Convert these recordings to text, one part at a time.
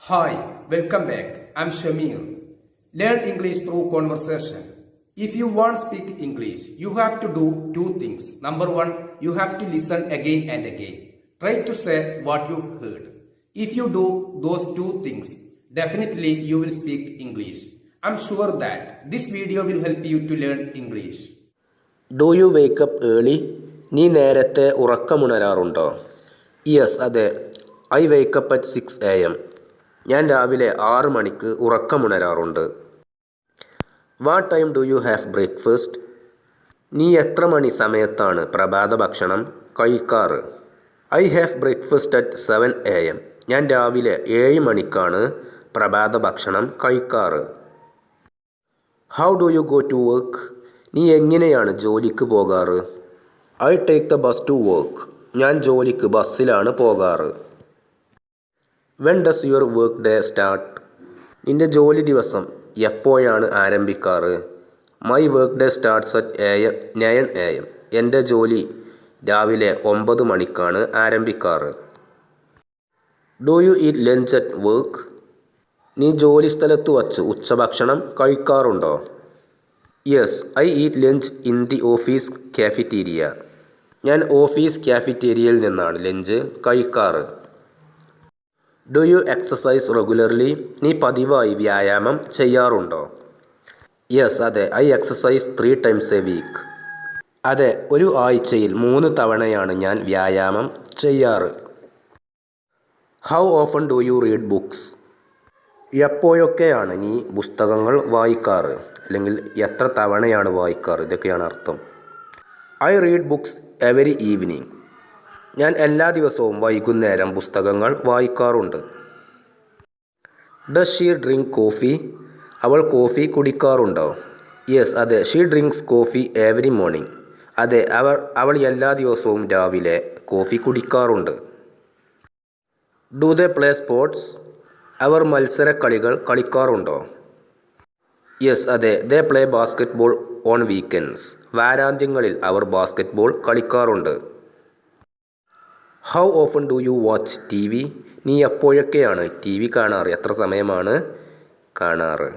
Hi, welcome back. I'm Shamir. Learn English through conversation. If you want to speak English, you have to do two things. Number one, you have to listen again and again. Try to say what you heard. If you do those two things, definitely you will speak English. I'm sure that this video will help you to learn English. Do you wake up early? നീ നേരത്തെ ഉറക്കമുണരാറുണ്ടോ? Yes, അതെ. I wake up at 6 AM. ഞാൻ രാവിലെ 6 മണിക്ക് ഉറക്കമുണരാറുണ്ട്. What time do you have breakfast? നീ എത്ര മണി സമയത്താണ് പ്രഭാത ഭക്ഷണം കഴിക്കാറ്? I have breakfast at 7 AM. ഞാൻ രാവിലെ 7 മണിക്കാണ് പ്രഭാത ഭക്ഷണം കഴിക്കാറ്. How do you go to work? നീ എങ്ങനെയാണ് ജോലിക്ക് പോകാറ്? I take the bus to work. ഞാൻ ജോലിക്ക് ബസ്സിലാണ് പോകാറ്. When does your work day start? നിൻ്റെ ജോലി ദിവസം എപ്പോഴാണ് ആരംഭിക്കാറ്? My work day starts at 9 AM. എൻ്റെ ജോലി രാവിലെ 9 മണിക്കാണ് ആരംഭിക്കാറ്. Do you eat lunch at work? നീ ജോലി സ്ഥലത്ത് വച്ച് ഉച്ചഭക്ഷണം കഴിക്കാറുണ്ടോ? Yes, I eat lunch in the office cafeteria. ഞാൻ ഓഫീസ് കാഫറ്റീരിയയിൽ നിന്നാണ് ലഞ്ച് കഴിക്കാറ്. Do you exercise regularly? നീ പതിവായി വ്യായാമം ചെയ്യാറുണ്ടോ? യെസ്, അതെ. I exercise 3 times a week. അതെ, ഒരു ആഴ്ചയിൽ 3 തവണയാണ് ഞാൻ വ്യായാമം ചെയ്യാറ്. How often do you read books? എപ്പോഴൊക്കെയാണ് നീ പുസ്തകങ്ങൾ വായിക്കാറ്? അല്ലെങ്കിൽ എത്ര തവണയാണ് വായിക്കാറ്? ഇതൊക്കെയാണ് അർത്ഥം. I read books every evening. ഞാൻ എല്ലാ ദിവസവും വൈകുന്നേരം പുസ്തകങ്ങൾ വായിക്കാറുണ്ട്. Does she drink coffee? അവൾ കോഫി കുടിക്കാറുണ്ടോ? യെസ്, അതെ. She drinks coffee every morning. അതെ, അവൾ എല്ലാ ദിവസവും രാവിലെ കോഫി കുടിക്കാറുണ്ട്. Do they play sports? അവർ മത്സരക്കളികൾ കളിക്കാറുണ്ടോ? യെസ്, അതെ. They play basketball on weekends. വാരാന്ത്യങ്ങളിൽ അവർ ബാസ്കറ്റ്ബോൾ കളിക്കാറുണ്ട്. How often do you watch T V? നീ എപ്പോഴൊക്കെയാണ് ടി വി കാണാറ്? എത്ര സമയമാണ് കാണാറ്?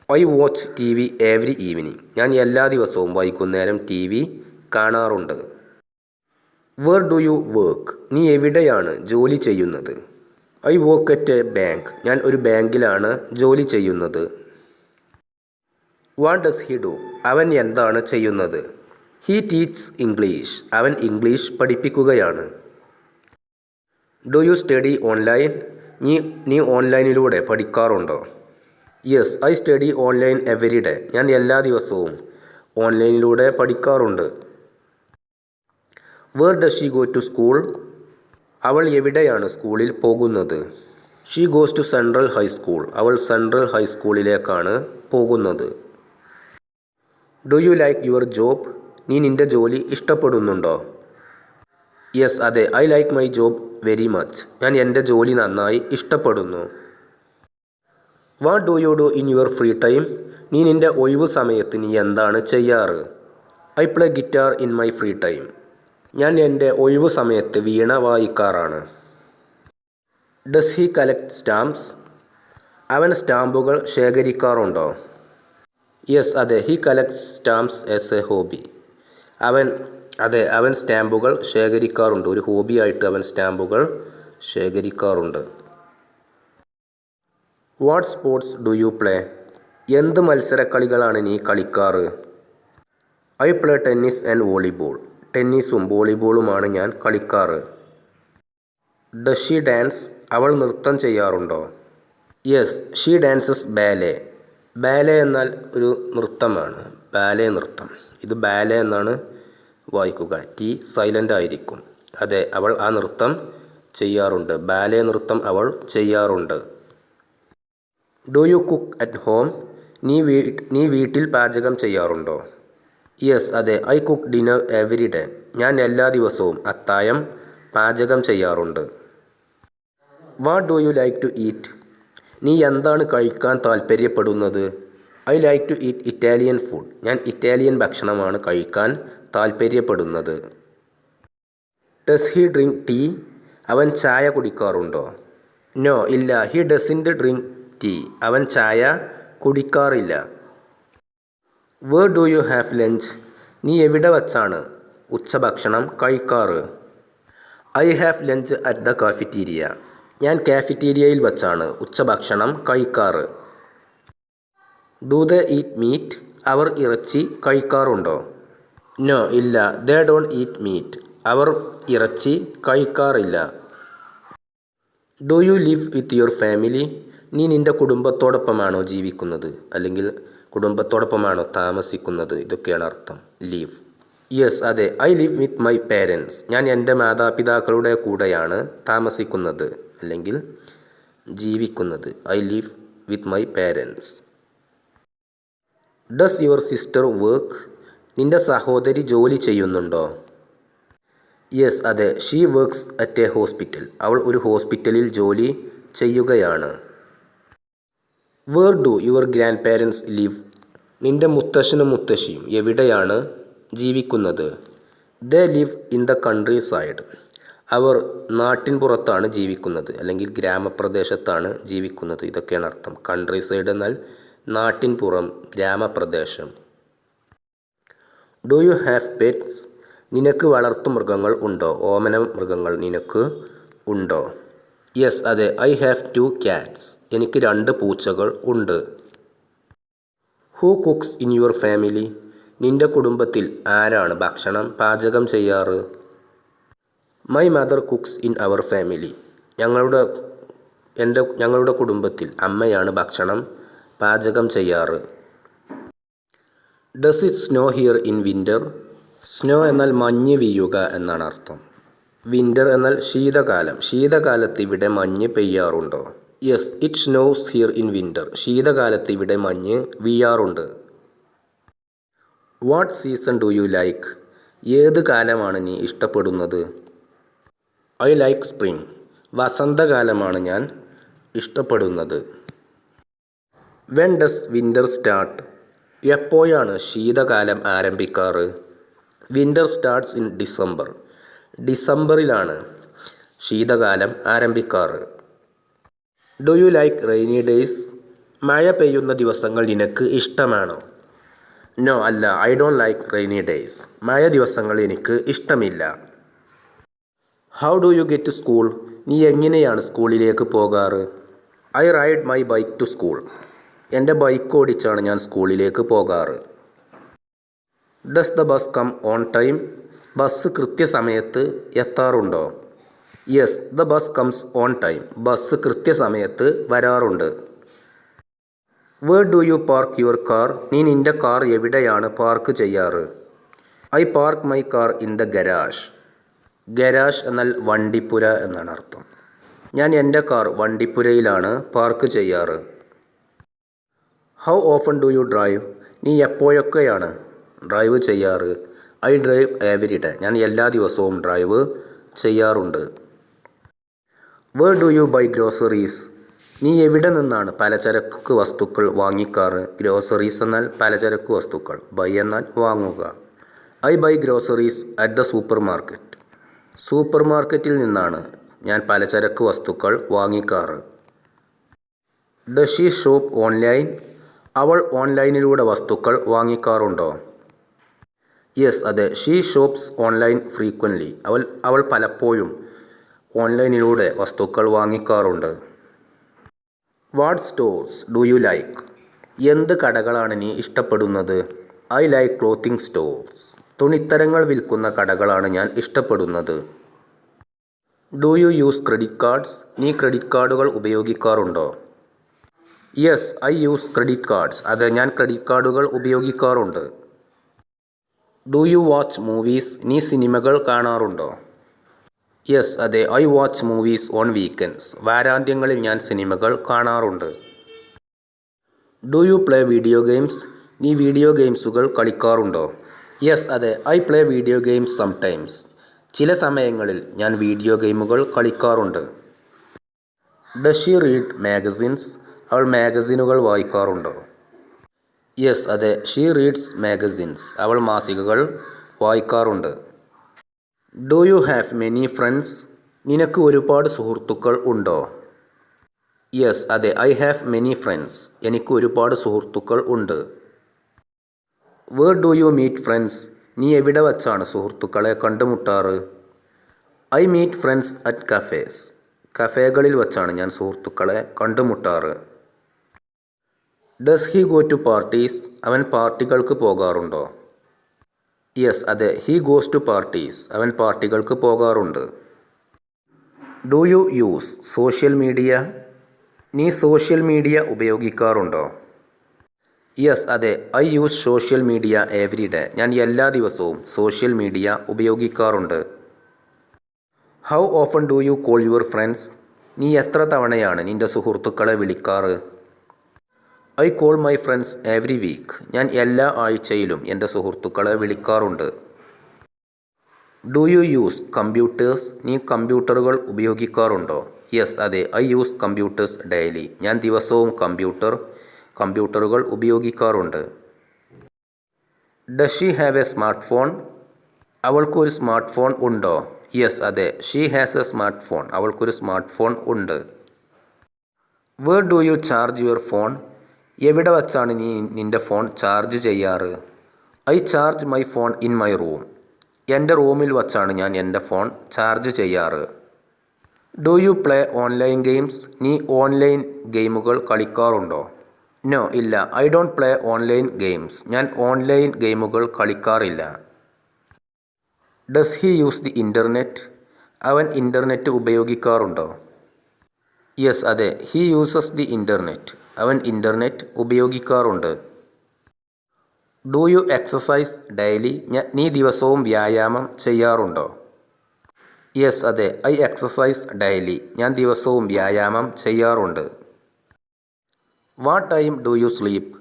I watch T V every evening. ഞാൻ എല്ലാ ദിവസവും വൈകുന്നേരം ടി വി കാണാറുണ്ട്. Where do you work? നീ എവിടെയാണ് ജോലി ചെയ്യുന്നത്? I work at a bank. ഞാൻ ഒരു ബാങ്കിലാണ് ജോലി ചെയ്യുന്നത്. What does he do? അവൻ എന്താണ് ചെയ്യുന്നത്? He teaches English. അവൻ ഇംഗ്ലീഷ് പഠിപ്പിക്കുകയാണ്. Do you study online? നീ ഓൺലൈനിലൂടെ പഠിക്കാറുണ്ടോ? Yes, I study online every day. ഞാൻ എല്ലാ ദിവസവും ഓൺലൈനിലൂടെ പഠിക്കാറുണ്ട്. Where does she go to school? അവൾ എവിടെയാണ് സ്കൂളിൽ പോകുന്നത്? She goes to central high school. അവൾ സെൻട്രൽ ഹൈസ്കൂളിലേക്കാണ് പോകുന്നത്. Do you like your job? നീ നിൻ്റെ ജോലി ഇഷ്ടപ്പെടുന്നുണ്ടോ? യെസ്, അതെ. I like my job very much. ഞാൻ എൻ്റെ ജോലി നന്നായി ഇഷ്ടപ്പെടുന്നു. What do you do in your free time? നീ നിൻ്റെ ഒഴിവു സമയത്ത് നീ എന്താണ് ചെയ്യാറ്? I play guitar in my free time. ഞാൻ എൻ്റെ ഒഴിവു സമയത്ത് വീണ വായിക്കാറാണ്. Does he collect stamps? അവൻ സ്റ്റാമ്പുകൾ ശേഖരിക്കാറുണ്ടോ? യെസ്, അതെ. He collects stamps as a hobby. അവൻ സ്റ്റാമ്പുകൾ ശേഖരിക്കാറുണ്ട്. ഒരു ഹോബിയായിട്ട് അവൻ സ്റ്റാമ്പുകൾ ശേഖരിക്കാറുണ്ട്. What sports do you play? എന്ത് മത്സരക്കളികളാണ് നീ കളിക്കാറ്? I play tennis and volleyball. ടെന്നീസും വോളിബോളുമാണ് ഞാൻ കളിക്കാറ്. Does she dance? അവൾ നൃത്തം ചെയ്യാറുണ്ടോ? Yes, she dances ballet. Ballet എന്നാൽ ഒരു നൃത്തമാണ്. ബാലെ നൃത്തം. ഇത് ബാലെ എന്നാണ് വായിക്കുക. ടി സൈലൻ്റ് ആയിരിക്കും. അതെ, അവൾ ആ നൃത്തം ചെയ്യാറുണ്ട്. ബാലെ നൃത്തം അവൾ ചെയ്യാറുണ്ട്. Do you cook at home? നീ വീട്ടിൽ പാചകം ചെയ്യാറുണ്ടോ? യെസ്, അതെ. I cook dinner every day. ഞാൻ എല്ലാ ദിവസവും അത്താഴം പാചകം ചെയ്യാറുണ്ട്. What do you like to eat? നീ എന്താണ് കഴിക്കാൻ താൽപ്പര്യപ്പെടുന്നത്? I like to eat Italian food. ഞാൻ ഇറ്റാലിയൻ ഭക്ഷണമാണ് കഴിക്കാൻ താൽപ്പര്യപ്പെടുന്നത്. Does he drink tea? അവൻ ചായ കുടിക്കാറുണ്ടോ? നോ ഇല്ല. He doesn't drink tea. അവൻ ചായ കുടിക്കാറില്ല. Where do you have lunch? നീ എവിടെ വച്ചാണ് ഉച്ചഭക്ഷണം കഴിക്കാറ്? I have lunch at the cafeteria. ഞാൻ കാഫിറ്റീരിയയിൽ വച്ചാണ് ഉച്ചഭക്ഷണം കഴിക്കാറ്. Do they eat meat? അവർ ഇറച്ചി കഴിക്കാറുണ്ടോ? നോ ഇല്ല. They don't eat meat. അവർ ഇറച്ചി കഴിക്കാറില്ല. Do you live with your family? നീ നിൻ്റെ കുടുംബത്തോടൊപ്പമാണോ ജീവിക്കുന്നത്? അല്ലെങ്കിൽ കുടുംബത്തോടൊപ്പമാണോ താമസിക്കുന്നത്? ഇതൊക്കെയാണ് അർത്ഥം. ലീവ്. യെസ് അതെ. I live with my parents. ഞാൻ എൻ്റെ മാതാപിതാക്കളുടെ കൂടെയാണ് താമസിക്കുന്നത് അല്ലെങ്കിൽ ജീവിക്കുന്നത്. I live with my parents. Does your sister work? നിൻ്റെ സഹോദരി ജോലി ചെയ്യുന്നുണ്ടോ? യെസ് അതെ. She works at a hospital. അവൾ ഒരു ഹോസ്പിറ്റലിൽ ജോലി ചെയ്യുകയാണ്. Where do your grandparents live? നിൻ്റെ മുത്തശ്ശനും മുത്തശ്ശിയും എവിടെയാണ് ജീവിക്കുന്നത്? They live in the countryside. അവർ നാട്ടിൻ പുറത്താണ് ജീവിക്കുന്നത് അല്ലെങ്കിൽ ഗ്രാമപ്രദേശത്താണ് ജീവിക്കുന്നത്. ഇതൊക്കെയാണ് അർത്ഥം. കൺട്രി സൈഡ് എന്നാൽ നാട്ടിൻ പുറം, ഗ്രാമപ്രദേശം. Do you have pets? നിനക്ക് വളർത്തുമൃഗങ്ങൾ ഉണ്ടോ? ഓമന മൃഗങ്ങൾ നിനക്ക് ഉണ്ടോ? യെസ് അതെ. I have 2 cats. എനിക്ക് 2 പൂച്ചകൾ ഉണ്ട്. Who cooks in your family? നിൻ്റെ കുടുംബത്തിൽ ആരാണ് ഭക്ഷണം പാചകം ചെയ്യാറ്? My mother cooks in our family. ഞങ്ങളുടെ കുടുംബത്തിൽ അമ്മയാണ് ഭക്ഷണം പാചകം ചെയ്യാറ്. Does it snow here in winter? Snow എന്നാൽ മഞ്ഞ് വീഴുക എന്നാണ് അർത്ഥം. വിൻ്റർ എന്നാൽ ശീതകാലം. ശീതകാലത്ത് ഇവിടെ മഞ്ഞ് പെയ്യാറുണ്ടോ? Yes it snows here in winter. ശീതകാലത്ത് ഇവിടെ മഞ്ഞ് വീഴാറുണ്ട്. What season do you like? ഏത് കാലമാണ് നീ ഇഷ്ടപ്പെടുന്നത്? I like spring. വസന്തകാലമാണ് ഞാൻ ഇഷ്ടപ്പെടുന്നത്. When does winter start? എപ്പോഴാണ് ശീതകാലം ആരംഭിക്കാറ്? Winter starts in December. ഡിസംബറിലാണ് ശീതകാലം ആരംഭിക്കാറ്. Do you like rainy days? മഴ പെയ്യുന്ന ദിവസങ്ങൾ നിനക്ക് ഇഷ്ടമാണോ? നോ അല്ല. I don't like rainy days. മഴ ദിവസങ്ങൾ എനിക്ക് ഇഷ്ടമില്ല. How do you get to school? നീ എങ്ങനെയാണ് സ്കൂളിലേക്ക് പോകാറ്? I ride my bike to school. എൻ്റെ ബൈക്ക് ഓടിച്ചാണ് ഞാൻ സ്കൂളിലേക്ക് പോകാറ്. Does the bus come on time? Bus കൃത്യസമയത്ത് എത്താറുണ്ടോ? Yes the bus comes on time. Bus കൃത്യസമയത്ത് വരാറുണ്ട്. Where do you park your car? നീ നിൻ്റെ കാർ എവിടെയാണ് പാർക്ക് ചെയ്യാറ്? I park my car in the garage. Garage എന്നാൽ വണ്ടിപ്പുര എന്നാണ് അർത്ഥം. ഞാൻ എൻ്റെ കാർ വണ്ടിപ്പുരയിലാണ് പാർക്ക് ചെയ്യാറ്. How often do you drive? നീ എപ്പോഴൊക്കെയാണ് ഡ്രൈവ് ചെയ്യാറ്? I drive every day. ഞാൻ എല്ലാ ദിവസവും ഡ്രൈവ് ചെയ്യാറുണ്ട്. Where do you buy groceries? നീ എവിടെ നിന്നാണ് പലചരക്ക് വസ്തുക്കൾ വാങ്ങിക്കാറ്? ഗ്രോസറീസ് എന്നാൽ പലചരക്ക് വസ്തുക്കൾ, ബൈ എന്നാൽ വാങ്ങുക. I buy groceries at the supermarket. സൂപ്പർ മാർക്കറ്റിൽ നിന്നാണ് ഞാൻ പലചരക്ക് വസ്തുക്കൾ വാങ്ങിക്കാറ്. Does she shop online? അവൾ ഓൺലൈനിലൂടെ വസ്തുക്കൾ വാങ്ങിക്കാറുണ്ടോ? യെസ് അതെ. She shops online frequently. അവൾ പലപ്പോഴും ഓൺലൈനിലൂടെ വസ്തുക്കൾ വാങ്ങിക്കാറുണ്ട്. What stores do you like? എന്ത് കടകളാണ് നീ ഇഷ്ടപ്പെടുന്നത്? I like clothing stores. തുണിത്തരങ്ങൾ വിൽക്കുന്ന കടകളാണ് ഞാൻ ഇഷ്ടപ്പെടുന്നത്. Do you use credit cards? നീ ക്രെഡിറ്റ് കാർഡുകൾ ഉപയോഗിക്കാറുണ്ടോ? Yes I use credit cards. അതെ, ഞാൻ ക്രെഡിറ്റ് കാർഡുകൾ ഉപയോഗിക്കാറുണ്ട്. Do you watch movies? നീ സിനിമകൾ കാണാറുണ്ടോ? യെസ് അതെ. I watch movies on weekends. വാരാന്ത്യങ്ങളിൽ ഞാൻ സിനിമകൾ കാണാറുണ്ട്. Do you play video games? നീ വീഡിയോ ഗെയിംസുകൾ കളിക്കാറുണ്ടോ? യെസ് അതെ. I play video games sometimes. ചില സമയങ്ങളിൽ ഞാൻ വീഡിയോ ഗെയിമുകൾ കളിക്കാറുണ്ട്. Does she read magazines? അവൾ മാഗസിനുകൾ വായിക്കാറുണ്ടോ? യെസ് അതെ. She reads magazines. അവൾ മാസികകൾ വായിക്കാറുണ്ട്. Do you have many friends? നിനക്ക് ഒരുപാട് സുഹൃത്തുക്കൾ ഉണ്ടോ? യെസ് അതെ, ഐ ഹാവ് മെനി ഫ്രണ്ട്സ്. എനിക്ക് ഒരുപാട് സുഹൃത്തുക്കൾ ഉണ്ട്. Where do you meet friends? നീ എവിടെ വച്ചാണ് സുഹൃത്തുക്കളെ കണ്ടുമുട്ടാറ്? I meet friends at cafes. കഫേകളിൽ വച്ചാണ് ഞാൻ സുഹൃത്തുക്കളെ കണ്ടുമുട്ടാറ്. Does he go to parties? അവൻ പാർട്ടികൾക്ക് പോകാറുണ്ടോ? യെസ് അതെ, ഹി ഗോസ് ടു പാർട്ടീസ്. അവൻ പാർട്ടികൾക്ക് പോകാറുണ്ട്. Do you use social media? നീ സോഷ്യൽ മീഡിയ ഉപയോഗിക്കാറുണ്ടോ? യെസ് അതെ, I use social media every day. ഞാൻ എല്ലാ ദിവസവും സോഷ്യൽ മീഡിയ ഉപയോഗിക്കാറുണ്ട്. How often do you call your friends? നീ എത്ര തവണയാണ് നിൻ്റെ സുഹൃത്തുക്കളെ വിളിക്കാറ്? I call my friends every week. ഞാൻ എല്ലാ ആഴ്ചയിലും എൻ്റെ സുഹൃത്തുക്കളെ വിളിക്കാറുണ്ട്. Do you use computers? നീ കമ്പ്യൂട്ടറുകൾ ഉപയോഗിക്കാറുണ്ടോ? യെസ് അതെ, ഐ യൂസ് കമ്പ്യൂട്ടേഴ്സ് ഡെയിലി. ഞാൻ ദിവസവും കമ്പ്യൂട്ടറുകൾ ഉപയോഗിക്കാറുണ്ട്. Does she have a smart phone? അവൾക്കൊരു സ്മാർട്ട് ഫോൺ ഉണ്ടോ? യെസ് അതെ, she has a smart phone. അവൾക്കൊരു സ്മാർട്ട് ഫോൺ ഉണ്ട്. Where do you charge your phone? എവിടെ വച്ചാണ് നീ നിൻ്റെ ഫോൺ ചാർജ് ചെയ്യാറ്? I charge my phone in my room. എൻ്റെ റൂമിൽ വച്ചാണ് ഞാൻ എൻ്റെ ഫോൺ ചാർജ് ചെയ്യാറ്. Do you play online games? നീ ഓൺലൈൻ ഗെയിമുകൾ കളിക്കാറുണ്ടോ? നോ ഇല്ല, I don't play online games. ഞാൻ ഓൺലൈൻ ഗെയിമുകൾ കളിക്കാറില്ല. Does he use the internet? അവൻ ഇൻ്റർനെറ്റ് ഉപയോഗിക്കാറുണ്ടോ? യെസ് അതെ, ഹി യൂസസ് ദി ഇൻ്റർനെറ്റ്. അവൻ ഇൻ്റർനെറ്റ് ഉപയോഗിക്കാറുണ്ട്. Do you exercise daily? നീ ദിവസവും വ്യായാമം ചെയ്യാറുണ്ടോ? യെസ് അതെ, ഐ എക്സസൈസ് ഡെയിലി. ഞാൻ ദിവസവും വ്യായാമം ചെയ്യാറുണ്ട്. What time do you sleep?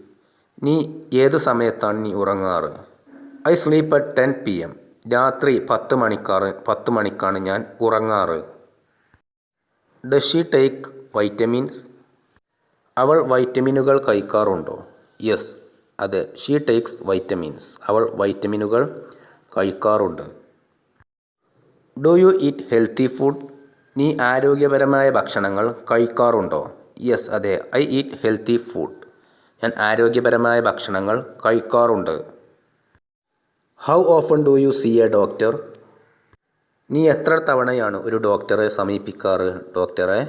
നീ ഏത് സമയത്താണ് നീ ഉറങ്ങാറ്? I sleep at 10 PM. രാത്രി 10 മണിക്കാണ് ഞാൻ ഉറങ്ങാറ്. Does she take vitamins? അവൾ വൈറ്റമിനുകൾ കഴിക്കാറുണ്ടോ? യെസ് അതെ, ഷീ ടേക്സ് വൈറ്റമിൻസ്. അവൾ വൈറ്റമിനുകൾ കഴിക്കാറുണ്ട്. Do you eat healthy food? നീ ആരോഗ്യപരമായ ഭക്ഷണങ്ങൾ കഴിക്കാറുണ്ടോ? യെസ് അതെ, ഐ ഈറ്റ് ഹെൽത്തി ഫുഡ്. ഞാൻ ആരോഗ്യപരമായ ഭക്ഷണങ്ങൾ കഴിക്കാറുണ്ട്. How often do you see a doctor? നീ എത്ര തവണയാണ് ഒരു ഡോക്ടറെ സമീപിക്കാറ്, ഡോക്ടറെ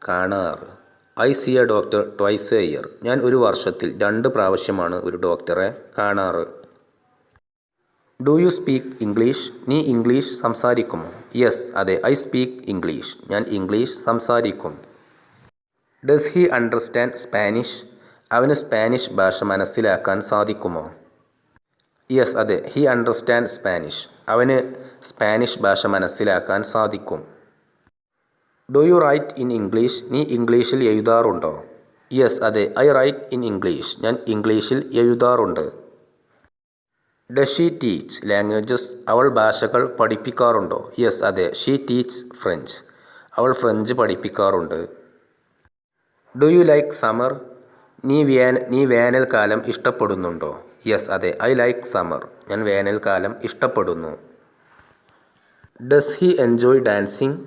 കാണാറ്? I see a doctor twice a year. ഞാൻ ഒരു വർഷത്തിൽ 2 പ്രാവശ്യമാണ് ഒരു ഡോക്ടറെ കാണാറ്. Do you speak English? നീ ഇംഗ്ലീഷ് സംസാരിക്കുമോ? യെസ് അതെ, ഐ സ്പീക്ക് ഇംഗ്ലീഷ്. ഞാൻ ഇംഗ്ലീഷ് സംസാരിക്കും. Does he understand Spanish? അവന് സ്പാനിഷ് ഭാഷ മനസ്സിലാക്കാൻ സാധിക്കുമോ? യെസ് അതെ, ഹി അണ്ടർസ്റ്റാൻഡ് സ്പാനിഷ്. അവന് സ്പാനിഷ് ഭാഷ മനസ്സിലാക്കാൻ സാധിക്കും. Do you write in English? നീ ഇംഗ്ലീഷിൽ എഴുതാറുണ്ടോ? യെസ് അതെ, ഐ റൈറ്റ് ഇൻ ഇംഗ്ലീഷ്. ഞാൻ ഇംഗ്ലീഷിൽ എഴുതാറുണ്ട്. Does she teach languages? അവൾ ഭാഷകൾ പഠിപ്പിക്കാറുണ്ടോ? യെസ് അതെ, ഷീ ടീച്ച് ഫ്രഞ്ച്. അവൾ ഫ്രഞ്ച് പഠിപ്പിക്കാറുണ്ട്. Do you like summer? നീ വേനൽക്കാലം ഇഷ്ടപ്പെടുന്നുണ്ടോ? യെസ് അതെ, ഐ ലൈക്ക് സമ്മർ. ഞാൻ വേനൽക്കാലം ഇഷ്ടപ്പെടുന്നു. Does he enjoy dancing?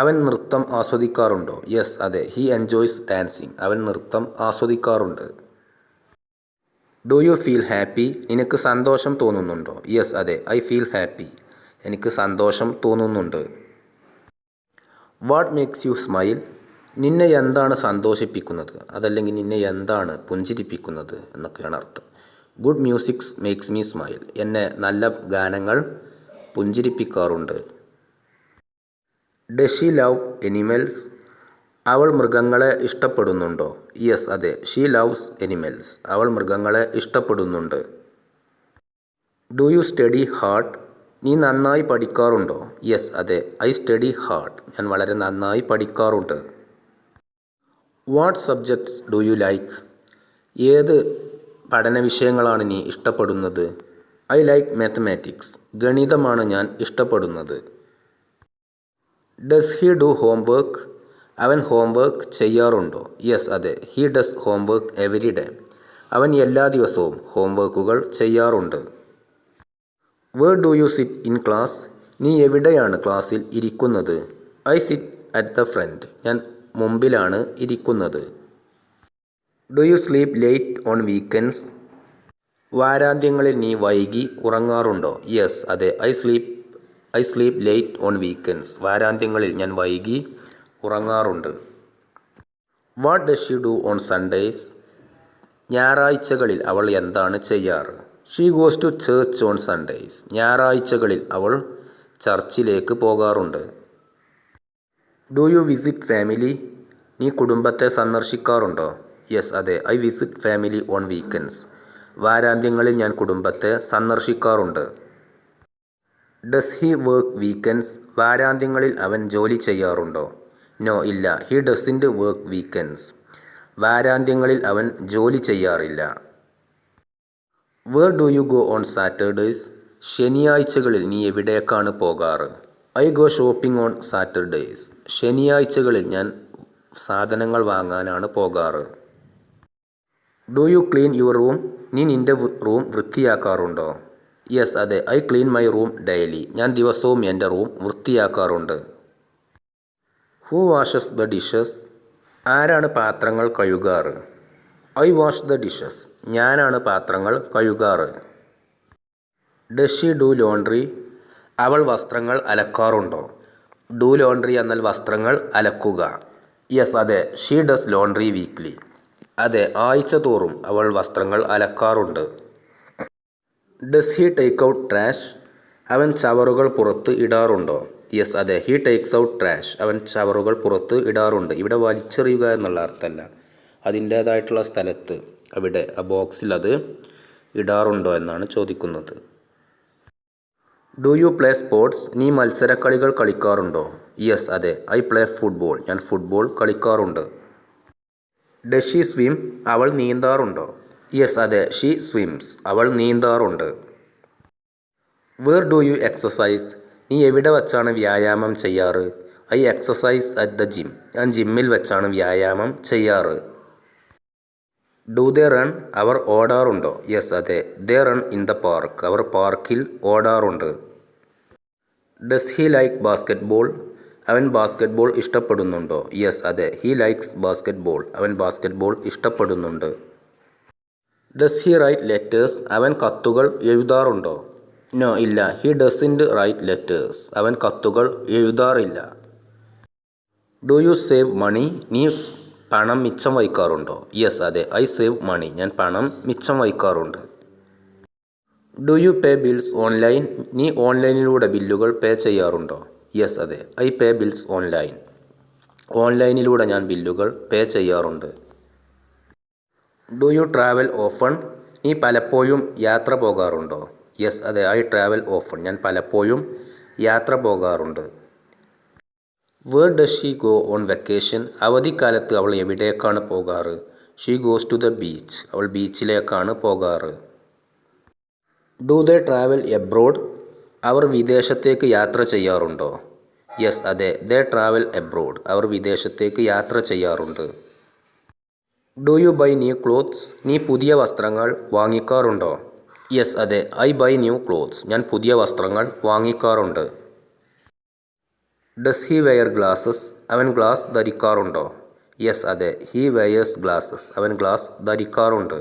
അവൻ നൃത്തം ആസ്വദിക്കാറുണ്ടോ? യെസ് അതെ, ഹി എൻജോയ്സ് ഡാൻസിങ്. അവൻ നൃത്തം ആസ്വദിക്കാറുണ്ട്. Do you feel happy? നിനക്ക് സന്തോഷം തോന്നുന്നുണ്ടോ? യെസ് അതെ, ഐ ഫീൽ ഹാപ്പി. എനിക്ക് സന്തോഷം തോന്നുന്നുണ്ട്. What makes you smile? നിന്നെ എന്താണ് സന്തോഷിപ്പിക്കുന്നത്, അതല്ലെങ്കിൽ നിന്നെ എന്താണ് പുഞ്ചിരിപ്പിക്കുന്നത് എന്നൊക്കെയാണ് അർത്ഥം. Good musics makes me smile. എന്നെ നല്ല ഗാനങ്ങൾ പുഞ്ചിരിപ്പിക്കാറുണ്ട്. Does she love animals? അവൾ മൃഗങ്ങളെ ഇഷ്ടപ്പെടുന്നുണ്ടോ? യെസ് അതെ, ഷീ ലവ്സ് എനിമൽസ്. അവൾ മൃഗങ്ങളെ ഇഷ്ടപ്പെടുന്നുണ്ട്. Do you study hard? നീ നന്നായി പഠിക്കാറുണ്ടോ? യെസ് അതെ, ഐ സ്റ്റഡി ഹാർഡ്. ഞാൻ വളരെ നന്നായി പഠിക്കാറുണ്ട്. What subjects do you like? ഏത് പഠന വിഷയങ്ങളാണ് നീ ഇഷ്ടപ്പെടുന്നത്? I like mathematics. ഗണിതമാണ് ഞാൻ ഇഷ്ടപ്പെടുന്നത്. Does he do homework? അവൻ ഹോംവർക്ക് ചെയ്യാറുണ്ടോ? യെസ് അതെ, he does homework every day. അവൻ എല്ലാ ദിവസവും ഹോംവർക്കുകൾ ചെയ്യാറുണ്ട്. Where do you sit in class? നീ എവിടെയാണ് ക്ലാസ്സിൽ ഇരിക്കുന്നത്? I sit at the front. ഞാൻ മുമ്പിലാണ് ഇരിക്കുന്നത്. Do you sleep late on weekends? വാരാന്ത്യങ്ങളിൽ നീ വൈകി ഉറങ്ങാറുണ്ടോ? യെസ്, അതെ. I sleep late on weekends. വാരാന്ത്യങ്ങളിൽ ഞാൻ വൈകി ഉറങ്ങാറുണ്ട്. What does she do on Sundays? ഞായറാഴ്ചകളിൽ അവൾ എന്താണ് ചെയ്യാറ്? She goes to church on Sundays. ഞായറാഴ്ചകളിൽ അവൾ ചർച്ചിലേക്ക് പോകാറുണ്ട്. Do you visit family? നീ കുടുംബത്തെ സന്ദർശിക്കാറുണ്ടോ? യെസ്, അതെ. I visit family on weekends. വാരാന്ത്യങ്ങളിൽ ഞാൻ കുടുംബത്തെ സന്ദർശിക്കാറുണ്ട്. Does he work weekends? വാരാന്ത്യങ്ങളിൽ അവൻ ജോലി ചെയ്യാറുണ്ടോ? നോ, ഇല്ല. He doesn't work weekends. വാരാന്ത്യങ്ങളിൽ അവൻ ജോലി ചെയ്യാറില്ല. Where do you go on Saturdays? ശനിയാഴ്ചകളിൽ നീ എവിടേക്കാണ് പോകാറ്? I go shopping on Saturdays. ശനിയാഴ്ചകളിൽ ഞാൻ സാധനങ്ങൾ വാങ്ങാനാണ് പോകാറ്. Do U clean your room? നീ നിൻ്റെ റൂം വൃത്തിയാക്കാറുണ്ടോ? യെസ്, അതെ. I clean my room daily. ഞാൻ ദിവസവും എൻ്റെ റൂം വൃത്തിയാക്കാറുണ്ട്. Who washes the dishes? ആരാണ് പാത്രങ്ങൾ കഴുകാറ്? I wash the dishes. ഞാനാണ് പാത്രങ്ങൾ കഴുകാറ്. Does she do laundry? അവൾ വസ്ത്രങ്ങൾ അലക്കാറുണ്ടോ? ഡു ലോണ്ട്രി എന്നാൽ വസ്ത്രങ്ങൾ അലക്കുക. യെസ്, അതെ. She does laundry weekly. അതെ, ആഴ്ച തോറും അവൾ വസ്ത്രങ്ങൾ അലക്കാറുണ്ട്. Does he take out trash? അവൻ ചവറുകൾ പുറത്ത് ഇടാറുണ്ടോ? യെസ്, അതെ. He takes out trash. അവൻ ചവറുകൾ പുറത്ത് ഇടാറുണ്ട്. ഇവിടെ വലിച്ചെറിയുക എന്നുള്ള അർത്ഥമല്ല, അതിൻ്റേതായിട്ടുള്ള സ്ഥലത്ത് അവിടെ ആ ബോക്സിൽ അത് ഇടാറുണ്ടോ എന്നാണ് ചോദിക്കുന്നത്. Do you play sports? നീ മത്സരക്കളികൾ കളിക്കാറുണ്ടോ? യെസ്, അതെ. I play football. ഞാൻ ഫുട്ബോൾ കളിക്കാറുണ്ട്. Does she swim? അവൾ നീന്താറുണ്ടോ? യെസ്, അതെ. She swims. അവൾ നീന്താറുണ്ട്. Where do you exercise? നീ എവിടെ വച്ചാണ് വ്യായാമം ചെയ്യാറ്? I exercise at the gym. ഞാൻ ജിമ്മിൽ വെച്ചാണ് വ്യായാമം ചെയ്യാറ്. Do they run? അവർ ഓടാറുണ്ടോ? യെസ്, അതെ. They run in the park. അവർ പാർക്കിൽ ഓടാറുണ്ട്. Does he like basketball? അവൻ ബാസ്കറ്റ്ബോൾ ഇഷ്ടപ്പെടുന്നുണ്ടോ? യെസ്, അതെ. He likes basketball. അവൻ ബാസ്കറ്റ്ബോൾ ഇഷ്ടപ്പെടുന്നുണ്ട്. Does he write letters? അവൻ കത്തുകൾ എഴുതാറുണ്ടോ? നോ, ഇല്ല. He doesn't write letters. അവൻ കത്തുകൾ എഴുതാറില്ല. Do you save money? നീ പണം മിച്ചം വയ്ക്കാറുണ്ടോ? യെസ്, അതെ. I save money. ഞാൻ പണം മിച്ചം വയ്ക്കാറുണ്ട്. Do you pay bills online? നീ ഓൺലൈനിലൂടെ ബില്ലുകൾ പേ ചെയ്യാറുണ്ടോ? യെസ്, അതെ. I pay bills online. ഓൺലൈനിലൂടെ ഞാൻ ബില്ലുകൾ പേ ചെയ്യാറുണ്ട്. Do you travel often? നീ പലപ്പോഴും യാത്ര പോകാറുണ്ടോ? യെസ്, അതെ. I travel often. ഞാൻ പലപ്പോഴും യാത്ര പോകാറുണ്ട്. Where does she go on vacation? അവധിക്കാലത്ത് അവൾ എവിടേക്കാണ് പോകാറ്? She goes to the beach. അവൾ ബീച്ചിലേക്കാണ് പോകാറ്. Do they travel abroad? അവർ വിദേശത്തേക്ക് യാത്ര ചെയ്യാറുണ്ടോ? യെസ്, അതെ. ദേ ട്രാവൽ എബ്രോഡ്. അവർ വിദേശത്തേക്ക് യാത്ര ചെയ്യാറുണ്ട്. Do you buy new clothes? നീ പുതിയ വസ്ത്രങ്ങൾ വാങ്ങിക്കാറുണ്ടോ? യെസ്, അതെ. I buy new clothes. ഞാൻ പുതിയ വസ്ത്രങ്ങൾ വാങ്ങിക്കാറുണ്ട്. Does he wear glasses? അവൻ ഗ്ലാസ് ധരിക്കാറുണ്ടോ? യെസ്, അതെ. He wears glasses. അവൻ ഗ്ലാസ് ധരിക്കാറുണ്ട്.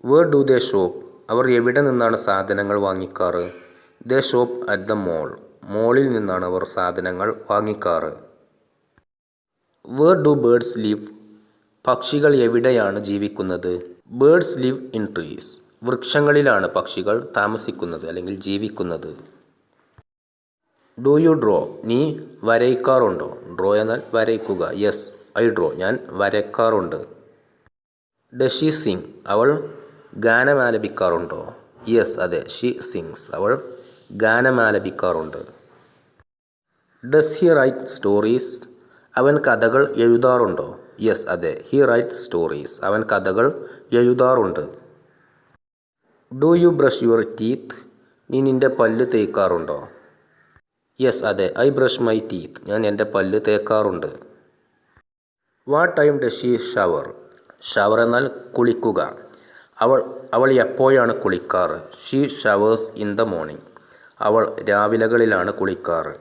Where do they shop? അവർ എവിടെ നിന്നാണ് സാധനങ്ങൾ വാങ്ങിക്കാറ്? They shop at the mall. മോളിൽ നിന്നാണ് അവർ സാധനങ്ങൾ വാങ്ങിക്കാറ്. Where do birds live? പക്ഷികൾ എവിടെയാണ് ജീവിക്കുന്നത്? Birds live in trees. വൃക്ഷങ്ങളിലാണ് പക്ഷികൾ താമസിക്കുന്നത് അല്ലെങ്കിൽ ജീവിക്കുന്നത്. Do you draw? നീ വരയ്ക്കാറുണ്ടോ? ഡ്രോ എന്നാൽ വരയ്ക്കുക. Yes, I draw. ഞാൻ വരയ്ക്കാറുണ്ട്. Does she sing? അവൾ ഗാനമാലപിക്കാറുണ്ടോ? യെസ്, അതെ. She sings. അവൾ ഗാനമാലപിക്കാറുണ്ട്. Does he write stories? അവൻ കഥകൾ എഴുതാറുണ്ടോ? യെസ്, അതെ. He write stories. അവൻ കഥകൾ എഴുതാറുണ്ട്. Do you brush your teeth? നീ നിൻ്റെ പല്ല് തേക്കാറുണ്ടോ? യെസ്, അതെ. I brush my teeth. ഞാൻ എൻ്റെ പല്ല് തേക്കാറുണ്ട്. What time does she shower? Shower എന്നാൽ കുളിക്കുക. അവൾ എപ്പോഴാണ് കുളിക്കാറ്? She showers in the morning. അവൾ രാവിലകളിലാണ് കുളിക്കാറ്.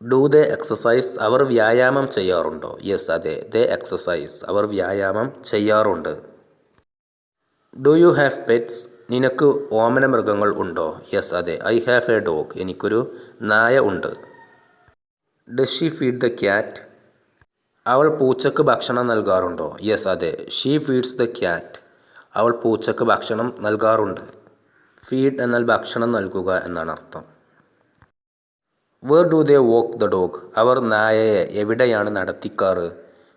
ഡു ദേ എക്സസൈസ് അവർ വ്യായാമം ചെയ്യാറുണ്ടോ? യെസ് അതെ, ദേ എക്സസൈസ് അവർ വ്യായാമം ചെയ്യാറുണ്ട്. ഡു യു ഹാവ് പെറ്റ്സ് നിനക്ക് ഓമന മൃഗങ്ങൾ ഉണ്ടോ? യെസ് അതെ, ഐ ഹാവ് എ ഡോഗ് എനിക്കൊരു നായ ഉണ്ട്. Does she feed the cat അവൾ പൂച്ചക്ക് ഭക്ഷണം നൽകാറുണ്ടോ? യെസ് അതെ, ഷീ ഫീഡ്സ് ദ ക്യാറ്റ് അവൾ പൂച്ചക്ക് ഭക്ഷണം നൽകാറുണ്ട്. ഫീഡ് എന്നാൽ ഭക്ഷണം നൽകുക എന്നാണ് അർത്ഥം. Where do they walk the dog അവർ നായയെ എവിടെയാണ് നടത്തിക്കാറ്?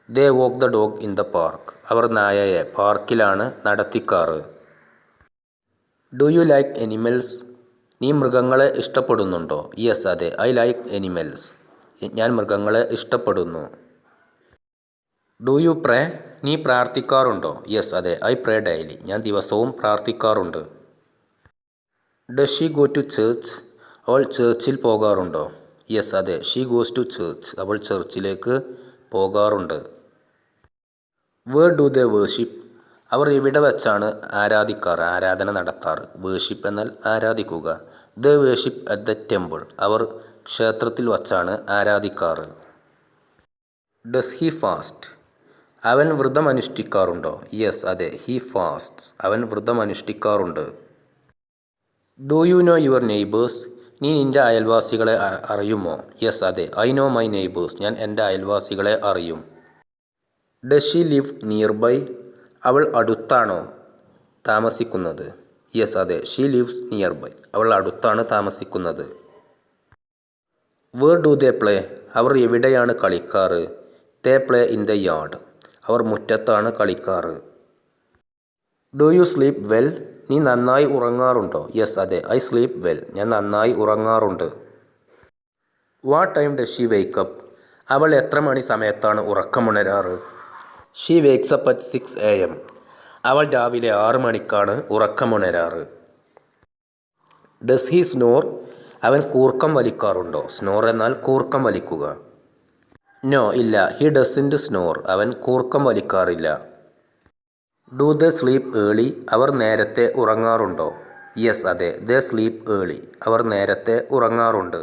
They walk the dog in the park അവർ നായയെ പാർക്കിലാണ് നടത്തിക്കാറ്. ഡു യു ലൈക്ക് എനിമൽസ് നീ മൃഗങ്ങളെ ഇഷ്ടപ്പെടുന്നുണ്ടോ? യെസ് അതെ, ഐ ലൈക്ക് എനിമൽസ് ഞാൻ മൃഗങ്ങളെ ഇഷ്ടപ്പെടുന്നു. ഡു യു പ്രേ നീ പ്രാർത്ഥിക്കാറുണ്ടോ? യെസ് അതെ, ഐ പ്രേ ഡെയിലി ഞാൻ ദിവസവും പ്രാർത്ഥിക്കാറുണ്ട്. Does she go to church അവൾ ചേർച്ചിൽ പോകാറുണ്ടോ? യെസ് അതെ, ഷീ ഗോസ് ടു ചേർച്ച് അവൾ ചർച്ചിലേക്ക് പോകാറുണ്ട്. വേർ ഡു ദേ വേർഷിപ്പ് അവർ എവിടെ വെച്ചാണ് ആരാധിക്കാറ്, ആരാധന നടത്താറ്? വേർഷിപ്പ് എന്നാൽ ആരാധിക്കുക. They worship at the temple അവർ ക്ഷേത്രത്തിൽ വച്ചാണ് ആരാധിക്കാറ്. ഡസ് ഹി ഫാസ്റ്റ് അവൻ വ്രതം അനുഷ്ഠിക്കാറുണ്ടോ? യെസ് അതെ, ഹി ഫാസ്റ്റ്സ് അവൻ വ്രതം അനുഷ്ഠിക്കാറുണ്ട്. Do you know your neighbours നീ നിൻ്റെ അയൽവാസികളെ അറിയുമോ? യെസ് അതെ, ഐ നോ മൈ നെയ്ബേഴ്സ് ഞാൻ എൻ്റെ അയൽവാസികളെ അറിയും. Does she live nearby അവൾ അടുത്താണോ താമസിക്കുന്നത്? യെസ് അതെ, ഷീ ലിവ്സ് നിയർ ബൈ അവൾ അടുത്താണ് താമസിക്കുന്നത്. വേർ ഡു ദേ പ്ലേ അവർ എവിടെയാണ് കളിക്കാറ്? They play in the yard അവർ മുറ്റത്താണ് കളിക്കാറ്. ഡു യു സ്ലീപ്പ് വെൽ നീ നന്നായി ഉറങ്ങാറുണ്ടോ? യെസ് അതെ, ഐ സ്ലീപ്പ് വെൽ ഞാൻ നന്നായി ഉറങ്ങാറുണ്ട്. What time does she wake up അവൾ എത്ര മണി സമയത്താണ് ഉറക്കമുണരാറ്? She wakes up at 6 AM അവൾ രാവിലെ 6 മണിക്കാണ് ഉറക്കമുണരാറ്. ഡസ് ഹി സ്നോർ അവൻ കൂർക്കം വലിക്കാറുണ്ടോ? സ്നോർ എന്നാൽ കൂർക്കം വലിക്കുക. നോ ഇല്ല, ഹി ഡസൻറ്റ് സ്നോർ അവൻ കൂർക്കം വലിക്കാറില്ല. ഡു ദേ സ്ലീപ്പ് ഏർലി അവർ നേരത്തെ ഉറങ്ങാറുണ്ടോ? യെസ് അതെ, ദേ സ്ലീപ്പ് ഏർലി അവർ നേരത്തെ ഉറങ്ങാറുണ്ട്.